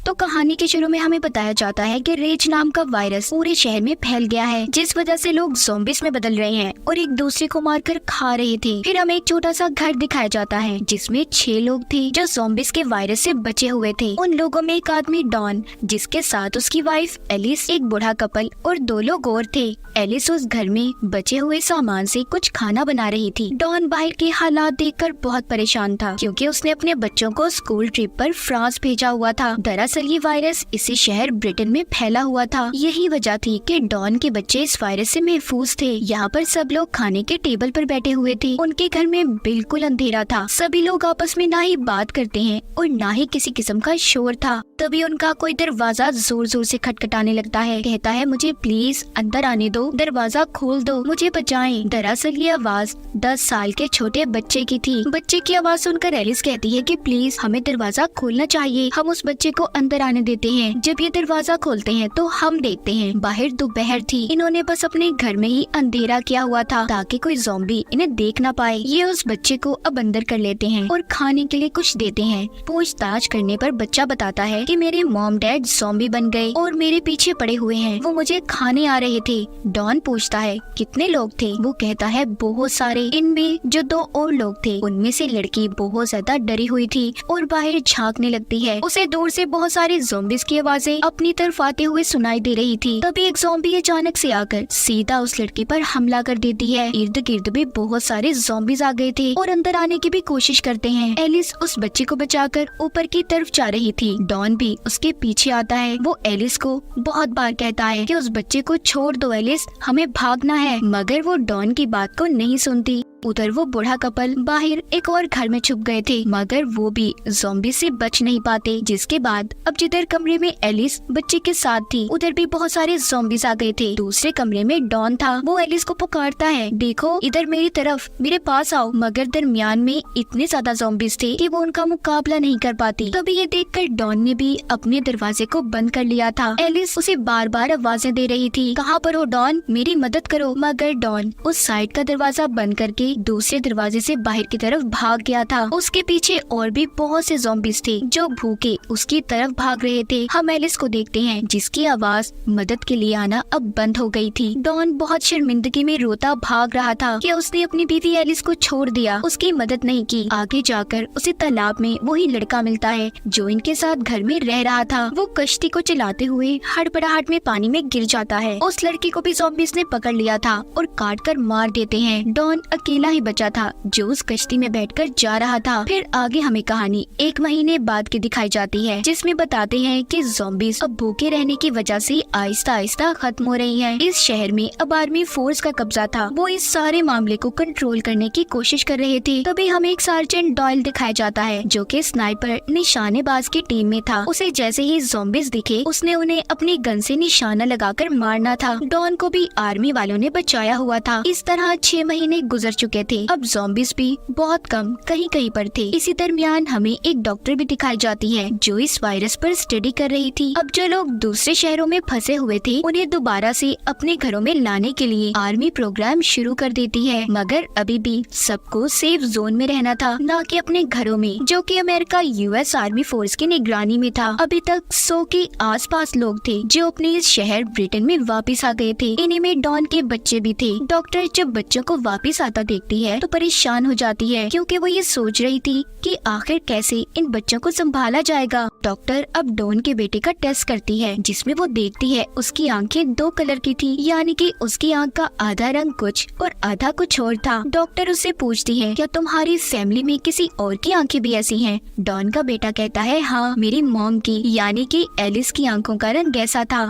तो कहानी के शुरू में हमें बताया जाता है कि रेज नाम का वायरस पूरे शहर में फैल गया है, जिस वजह से लोग ज़ॉम्बीज़ में बदल रहे हैं और एक दूसरे को मारकर खा रहे थे। फिर हमें एक छोटा सा घर दिखाया जाता है जिसमें 6 लोग थे जो ज़ॉम्बीज़ के वायरस से बचे हुए थे। उन लोगों में एक आदमी डॉन, जिसके साथ उसकी वाइफ एलिस, एक बूढ़ा कपल और 2 लोग और थे। एलिस उस घर में बचे हुए सामान से कुछ खाना बना रही थी। डॉन बाहर के हालात देखकर बहुत परेशान था क्योंकि उसने अपने बच्चों को स्कूल ट्रिप पर फ्रांस भेजा हुआ था। दरअसल ये वायरस इसी शहर ब्रिटेन में फैला हुआ था। यही वजह थी कि डॉन के बच्चे इस वायरस से महफूज थे। यहाँ पर सब लोग खाने के टेबल पर बैठे हुए थे। उनके घर में बिल्कुल अंधेरा था। सभी लोग आपस में ना ही बात करते हैं और ना ही किसी किस्म का शोर था। तभी उनका कोई दरवाजा जोर जोर से खटखटाने लगता है। कहता है, मुझे प्लीज अंदर आने दो, दरवाजा खोल दो, मुझे बचाएं। दरअसल ये आवाज 10 साल के छोटे बच्चे की थी। बच्चे की आवाज सुनकर एलिस कहती है कि प्लीज हमें दरवाजा खोलना चाहिए, हम उस बच्चे को अंदर आने देते हैं। जब ये दरवाजा खोलते हैं तो हम देखते हैं बाहर दोपहर थी। इन्होंने बस अपने घर में ही अंधेरा किया हुआ था ताकि कोई ज़ॉम्बी इन्हें देख ना पाए। ये उस बच्चे को अब अंदर कर लेते हैं और खाने के लिए कुछ देते हैं। पूछताछ करने पर बच्चा बताता है कि मेरे मॉम डैड ज़ॉम्बी बन गए और मेरे पीछे पड़े हुए हैं, वो मुझे खाने आ रहे थे। डॉन पूछता है कितने लोग थे? वो कहता है बहुत सारे। इनमें जो 2 और लोग थे उनमें से लड़की बहुत ज्यादा डरी हुई थी और बाहर झांकने लगती है। उसे दूर से बहुत सारे ज़ॉम्बीज़ की आवाजें अपनी तरफ आते हुए सुनाई दे रही थी। तभी एक ज़ॉम्बी अचानक से आकर सीधा उस लड़की पर हमला कर देती है। इर्द गिर्द भी बहुत सारे ज़ॉम्बीज़ आ गए थे और अंदर आने की भी कोशिश करते हैं। एलिस उस बच्चे को बचाकर ऊपर की तरफ जा रही थी। डॉन भी उसके पीछे आता है। वो एलिस को बहुत बार कहता है कि उस बच्चे को छोड़ दो एलिस, हमें भागना है, मगर वो डॉन की बात को नहीं सुनती। उधर वो बूढ़ा कपल बाहर एक और घर में छुप गए थे, मगर वो भी ज़ॉम्बी से बच नहीं पाते। जिसके बाद अब जिधर कमरे में एलिस बच्चे के साथ थी उधर भी बहुत सारे ज़ॉम्बीज़ आ गए थे। दूसरे कमरे में डॉन था। वो एलिस को पुकारता है, देखो इधर मेरी तरफ, मेरे पास आओ, मगर दरमियान में इतने ज्यादा ज़ॉम्बीज़ थे कि वो उनका मुकाबला नहीं कर पाती। तभी ये देखकर डॉन ने भी अपने दरवाजे को बंद कर लिया था। एलिस उसे बार बार आवाजें दे रही थी, कहाँ पर हो डॉन, मेरी मदद करो। मगर डॉन उस साइड का दरवाजा बंद करके दूसरे दरवाजे से बाहर की तरफ भाग गया था। उसके पीछे और भी बहुत से ज़ॉम्बीज़ थे जो भूखे उसकी तरफ भाग रहे थे। हम एलिस को देखते हैं जिसकी आवाज मदद के लिए आना अब बंद हो गई थी। डॉन बहुत शर्मिंदगी में रोता भाग रहा था कि उसने अपनी बीवी एलिस को छोड़ दिया, उसकी मदद नहीं की। आगे जाकर उसे तालाब में वही लड़का मिलता है जो इनके साथ घर में रह रहा था। वो कश्ती को चलाते हुए हड़बड़ाहट में पानी में गिर जाता है। उस लड़की को भी ज़ॉम्बीज़ ने पकड़ लिया था और काट कर मार देते हैं। डॉन अकेला ही बचा था जो उस कश्ती में बैठकर जा रहा था। फिर आगे हमें कहानी 1 महीने बाद की दिखाई जाती है जिसमें बताते हैं कि ज़ॉम्बीज़ अब भूखे रहने की वजह से आहिस्ता आहिस्ता खत्म हो रही हैं। इस शहर में अब आर्मी फोर्स का कब्जा था। वो इस सारे मामले को कंट्रोल करने की कोशिश कर रहे थे। तभी हमें एक सार्जेंट डॉयल दिखाया जाता है जो कि स्नाइपर निशानेबाज की टीम में था। उसे जैसे ही ज़ॉम्बीज़ दिखे उसने उन्हें अपनी गन से निशाना लगाकर मारना था। डॉन को भी आर्मी वालों ने बचाया हुआ था। इस तरह 6 महीने गुजर चुके थे। अब ज़ॉम्बीज़ भी बहुत कम कहीं कहीं पर थे। इसी दरमियान हमें एक डॉक्टर भी दिखाई जाती है जो इस वायरस पर स्टडी कर रही थी। अब जो लोग दूसरे शहरों में फंसे हुए थे उन्हें दोबारा से अपने घरों में लाने के लिए आर्मी प्रोग्राम शुरू कर देती है, मगर अभी भी सबको सेफ जोन में रहना था, न कि अपने घरों में, जो कि अमेरिका US आर्मी फोर्स की निगरानी में था। अभी तक 100 के आसपास लोग थे जो अपने इस शहर ब्रिटेन में वापस आ गए थे। इन्हीं में डॉन के बच्चे भी थे। डॉक्टर जब बच्चों को वापस आता देखती है तो परेशान हो जाती है क्योंकि वो ये सोच रही थी कि आखिर कैसे इन बच्चों को संभाला जाएगा। डॉक्टर अब डॉन के बेटे का टेस्ट करती है जिसमें वो देखती है उसकी आंखें 2 कलर की थी, यानी कि उसकी आंख का आधा रंग कुछ और आधा कुछ और था। डॉक्टर उससे पूछती है, क्या तुम्हारी फैमिली में किसी और की आंखें भी ऐसी हैं? डॉन का बेटा कहता है, हाँ, मेरी मॉम की, यानी कि एलिस की आंखों का रंग ऐसा था।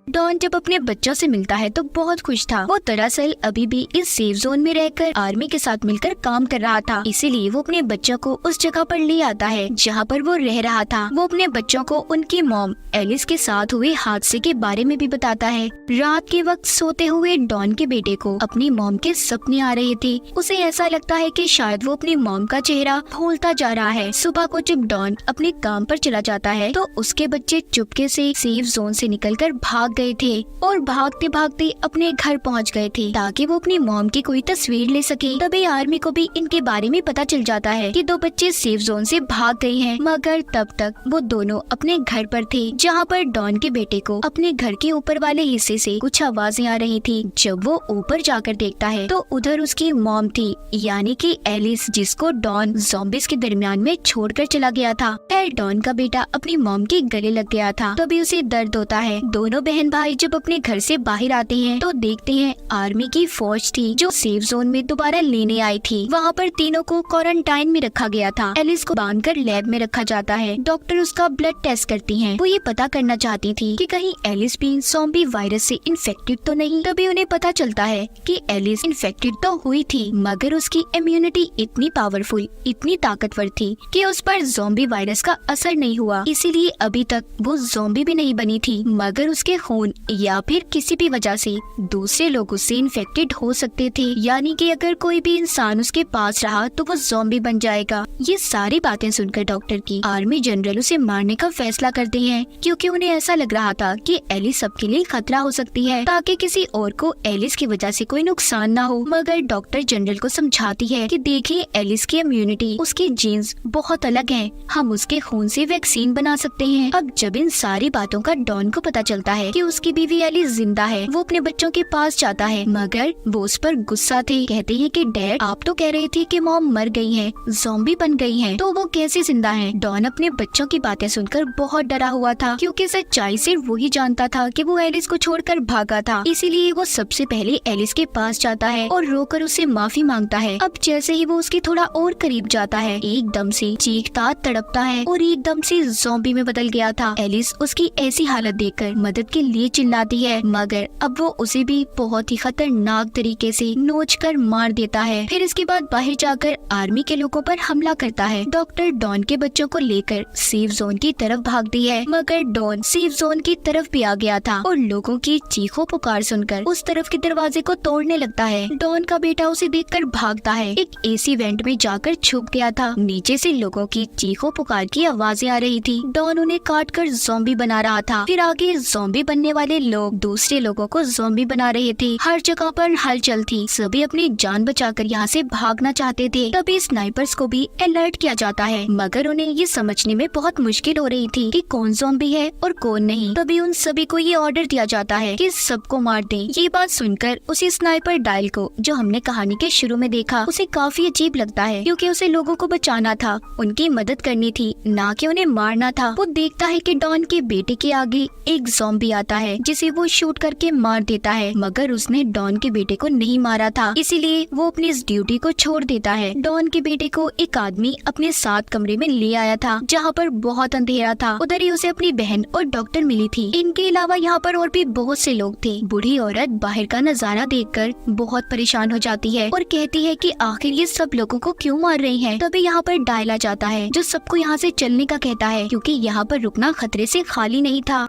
डॉन जब अपने बच्चों से मिलता है तो बहुत खुश था। वो दरअसल अभी भी इस सेफ जोन में रहकर आर्मी के साथ मिलकर काम कर रहा था, इसीलिए वो अपने बच्चों को उस जगह पर ले आता है जहाँ पर वो रह रहा था। वो अपने बच्चों को उनकी मॉम एलिस के साथ हुए हादसे के बारे में भी बताता है। रात के वक्त सोते हुए डॉन के बेटे को अपनी मॉम के सपने आ रहे थे। उसे ऐसा लगता है कि शायद वो अपनी मॉम का चेहरा भूलता जा रहा है। सुबह को जब डॉन अपने काम पर चला जाता है तो उसके बच्चे चुपके से सेफ जोन से निकलकर भाग गए थे और भागते भागते अपने घर पहुंच गए थे ताकि वो अपनी मॉम की कोई तस्वीर ले सके। तभी आर्मी को भी इनके बारे में पता चल जाता है कि 2 बच्चे सेफ जोन से भाग गए हैं, मगर तब तक वो दोनों अपने घर पर थे जहाँ पर डॉन के बेटे को अपने घर के ऊपर वाले हिस्से से कुछ आवाजें आ रही थी। जब वो ऊपर जाकर देखता है तो उधर उसकी मॉम थी, यानी कि एलिस, जिसको डॉन ज़ॉम्बीज़ के दरमियान में छोड़कर चला गया था। फिर डॉन का बेटा अपनी मॉम के गले लग गया था, तभी उसे दर्द होता है। दोनों बहन भाई जब अपने घर से बाहर आते हैं तो देखते हैं आर्मी की फौज थी जो सेफ जोन में दोबारा लेने आई थी। वहाँ पर तीनों को क्वारंटाइन में रखा गया था। एलिस को बांधकर लैब में रखा जाता है। डॉक्टर उसका ब्लड टेस्ट करती हैं। वो ये पता करना चाहती थी कि कहीं एलिस भी ज़ॉम्बी वायरस से इन्फेक्टेड तो नहीं। तभी उन्हें पता चलता है कि एलिस इन्फेक्टेड तो हुई थी, मगर उसकी इम्यूनिटी इतनी पावरफुल, इतनी ताकतवर थी कि उस पर ज़ॉम्बी वायरस का असर नहीं हुआ। इसीलिए अभी तक वो ज़ॉम्बी भी नहीं बनी थी, मगर उसके खून या फिर किसी भी वजह से दूसरे लोगों से इन्फेक्टेड हो सकते थे, यानी कि अगर कोई भी इंसान उसके पास रहा तो वो ज़ॉम्बी बन जाएगा। ये सारी बातें सुनकर डॉक्टर की आर्मी जनरल उसे मारने का फैसला करते हैं, क्योंकि उन्हें ऐसा लग रहा था कि एलिस सबके लिए खतरा हो सकती है, ताकि किसी और को एलिस की वजह से कोई नुकसान ना हो। मगर डॉक्टर जनरल को समझाती है कि देखिए, एलिस की इम्यूनिटी, उसके जीन्स बहुत अलग हैं, हम उसके खून से वैक्सीन बना सकते हैं। अब जब इन सारी बातों का डॉन को पता चलता है कि उसकी बीवी एलिस जिंदा है, वो अपने बच्चों के पास जाता है, मगर वो उस पर गुस्सा थे। कहते हैं कि डैड, आप तो कह रहे थे कि मॉम मर गई है, ज़ॉम्बी बन गई है, तो वो कैसे जिंदा है? डॉन अपने बच्चों की बातें सुनकर बहुत डरा हुआ था, क्योंकि सच्चाई सिर्फ वही जानता था कि वो एलिस को छोड़कर भागा था। इसीलिए वो सबसे पहले एलिस के पास जाता है और रोकर उससे माफी मांगता है। अब जैसे ही वो उसके थोड़ा और करीब जाता है, एकदम से चीखता तड़पता है और एकदम से ज़ॉम्बी में बदल गया था। एलिस उसकी ऐसी हालत देखकर मदद के लिए चिल्लाती है, मगर अब वो उसे भी बहुत ही खतरनाक तरीके से नोचकर मार देता है। फिर इसके बाद बाहर जाकर आर्मी के लोगों पर हमला करता है। डॉक्टर डॉन के बच्चों को लेकर सेफ जोन की तरफ भागती है, मगर डॉन सेफ जोन की तरफ भी आ गया था और लोगों की चीखों पुकार सुनकर उस तरफ के दरवाजे को तोड़ने लगता है। डॉन का बेटा उसे देखकर भागता है। एक एसी वेंट में जाकर छुप गया था। नीचे से लोगों की चीखों पुकार की आवाजें आ रही थी। डॉन उन्हें काट कर ज़ॉम्बी बना रहा था। फिर आगे ज़ॉम्बी बनने वाले लोग दूसरे लोगों को ज़ॉम्बी बना रहे थे। हर जगह पर हलचल थी। सभी अपनी जान बचाकर यहाँ से भागना चाहते थे। तभी स्नाइपर्स को भी अलर्ट किया जाता है, मगर उन्हें ये समझने में बहुत मुश्किल हो रही थी कि कौन ज़ॉम्बी है और कौन नहीं। तभी उन सभी को ये ऑर्डर दिया जाता है कि सबको मार दें। ये बात सुनकर उसी स्नाइपर डायल को, जो हमने कहानी के शुरू में देखा, उसे काफी अजीब लगता है, क्योंकि उसे लोगों को बचाना था, उनकी मदद करनी थी, ना कि उन्हें मारना था। वो देखता है कि डॉन के बेटे के आगे एक ज़ॉम्बी आता है, जिसे वो शूट करके मार देता है, मगर उसने डॉन के बेटे को नहीं मारा था, इसीलिए वो अपनी इस ड्यूटी को छोड़ देता है। डॉन के बेटे को एक आदमी अपने साथ कमरे में ले आया था, जहाँ पर बहुत अंधेरा था। उधर ही उसे अपनी बहन और डॉक्टर मिली थी। इनके अलावा यहाँ पर और भी बहुत से लोग थे। बूढ़ी औरत बाहर का नजारा देखकर बहुत परेशान हो जाती है और कहती है कि आखिर ये सब लोगों को क्यों मार रही है। तभी यहाँ पर डायल आ जाता है, जो सबको यहाँ से चलने का कहता है, क्योंकि यहाँ पर रुकना खतरे से खाली नहीं था।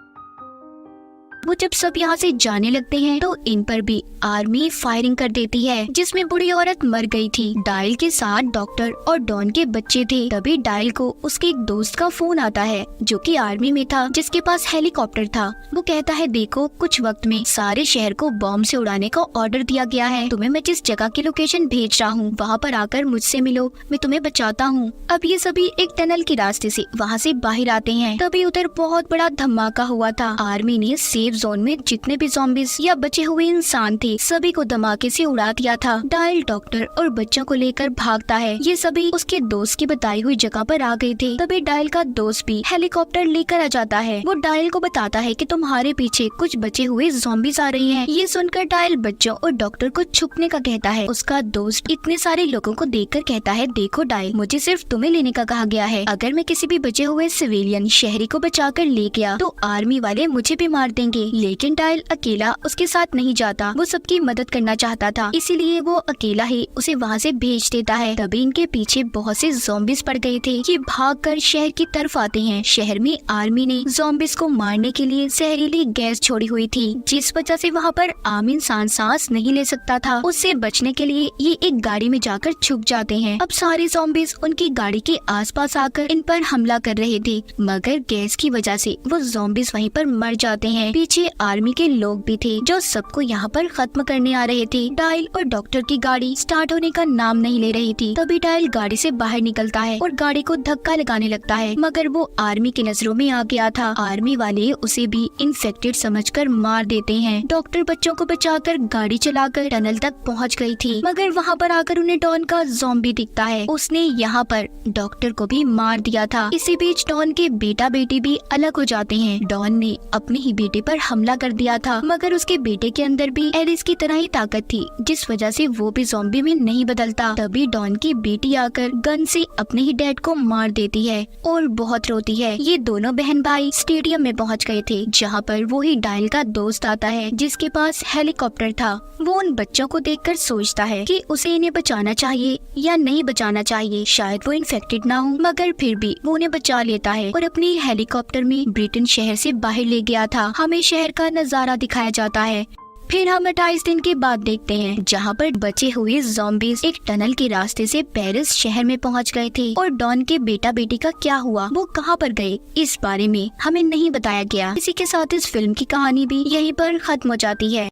वो जब सब यहाँ से जाने लगते हैं तो इन पर भी आर्मी फायरिंग कर देती है, जिसमें बूढ़ी औरत मर गई थी। डायल के साथ डॉक्टर और डॉन के बच्चे थे। तभी डायल को उसके एक दोस्त का फोन आता है, जो कि आर्मी में था, जिसके पास हेलीकॉप्टर था। वो कहता है, देखो, कुछ वक्त में सारे शहर को बॉम्ब से उड़ाने का ऑर्डर दिया गया है। तुम्हें मैं जिस जगह की लोकेशन भेज रहा हूँ, वहाँ पर आकर मुझसे मिलो, मैं तुम्हें बचाता हूँ। अब ये सभी एक टनल के रास्ते से वहाँ से बाहर आते हैं। तभी उधर बहुत बड़ा धमाका हुआ था। आर्मी ने सेफ जोन में जितने भी ज़ॉम्बीज़ या बचे हुए इंसान थे, सभी को धमाके से उड़ा दिया था। डायल डॉक्टर और बच्चों को लेकर भागता है। ये सभी उसके दोस्त की बताई हुई जगह पर आ गए थे। तभी डायल का दोस्त भी हेलीकॉप्टर लेकर आ जाता है। वो डायल को बताता है कि तुम्हारे पीछे कुछ बचे हुए ज़ॉम्बीज़ आ रही हैं। ये सुनकर डायल बच्चों और डॉक्टर को छुपने का कहता है। उसका दोस्त इतने सारे लोगों को देखकर कहता है, देखो डायल, मुझे सिर्फ तुम्हें लेने का कहा गया है। अगर मैं किसी भी बचे हुए सिविलियन शहरी को बचाकर ले गया तो आर्मी वाले मुझे भी मार देंगे। लेकिन डायल अकेला उसके साथ नहीं जाता। वो सबकी मदद करना चाहता था, इसीलिए वो अकेला ही उसे वहाँ से भेज देता है। तभी इनके पीछे बहुत से ज़ॉम्बीज़ पड़ गए थे। ये भागकर शहर की तरफ आते हैं। शहर में आर्मी ने ज़ॉम्बीज़ को मारने के लिए जहरीली गैस छोड़ी हुई थी, जिस वजह से वहाँ पर आम इंसान सांस नहीं ले सकता था। उससे बचने के लिए ये एक गाड़ी में जाकर छुप जाते हैं। अब सारे ज़ॉम्बीज़ उनकी गाड़ी के आसपास आकर इन पर हमला कर रहे थे, मगर गैस की वजह से वो ज़ॉम्बीज़ वहीं पर मर जाते हैं। पीछे आर्मी के लोग भी थे जो सबको यहाँ पर खत्म करने आ रहे थे। डायल और डॉक्टर की गाड़ी स्टार्ट होने का नाम नहीं ले रही थी। तभी डायल गाड़ी से बाहर निकलता है और गाड़ी को धक्का लगाने लगता है, मगर वो आर्मी की नजरों में आ गया था। आर्मी वाले उसे भी इन्फेक्टेड समझकर मार देते हैं। डॉक्टर बच्चों को बचाकर गाड़ी चलाकर टनल तक पहुंच गई थी, मगर वहां पर आकर उन्हें डॉन का ज़ॉम्बी दिखता है। उसने यहाँ पर डॉक्टर को भी मार दिया था। इसी बीच डॉन के बेटा बेटी भी अलग हो जाते हैं। डॉन ने अपने ही बेटे पर हमला कर दिया था, मगर उसके बेटे के अंदर भी एलिस की तरह ही ताकत थी, जिस वजह से वो भी ज़ॉम्बी में नहीं बदलता। तभी डॉन की बेटी आकर गन से अपने ही डैड को मार देती है और बहुत रोती है। ये दोनों बहन भाई स्टेडियम में पहुंच गए थे, जहाँ पर वो ही डायल का दोस्त आता है जिसके पास हेलीकॉप्टर था। वो उन बच्चों को देखकर सोचता है कि उसे इन्हें बचाना चाहिए या नहीं बचाना चाहिए। शायद वो इन्फेक्टेड ना हो, मगर फिर भी वो उन्हें बचा लेता है और अपनी हेलीकॉप्टर में ब्रिटेन शहर से बाहर ले गया था। हमें शहर का नजारा दिखाया जाता है। फिर हम 28 दिन के बाद देखते हैं, जहाँ पर बचे हुए ज़ॉम्बीज़ एक टनल के रास्ते से पेरिस शहर में पहुँच गए थे। और डॉन के बेटा बेटी का क्या हुआ, वो कहाँ पर गए, इस बारे में हमें नहीं बताया गया। इसी के साथ इस फिल्म की कहानी भी यहीं पर खत्म हो जाती है।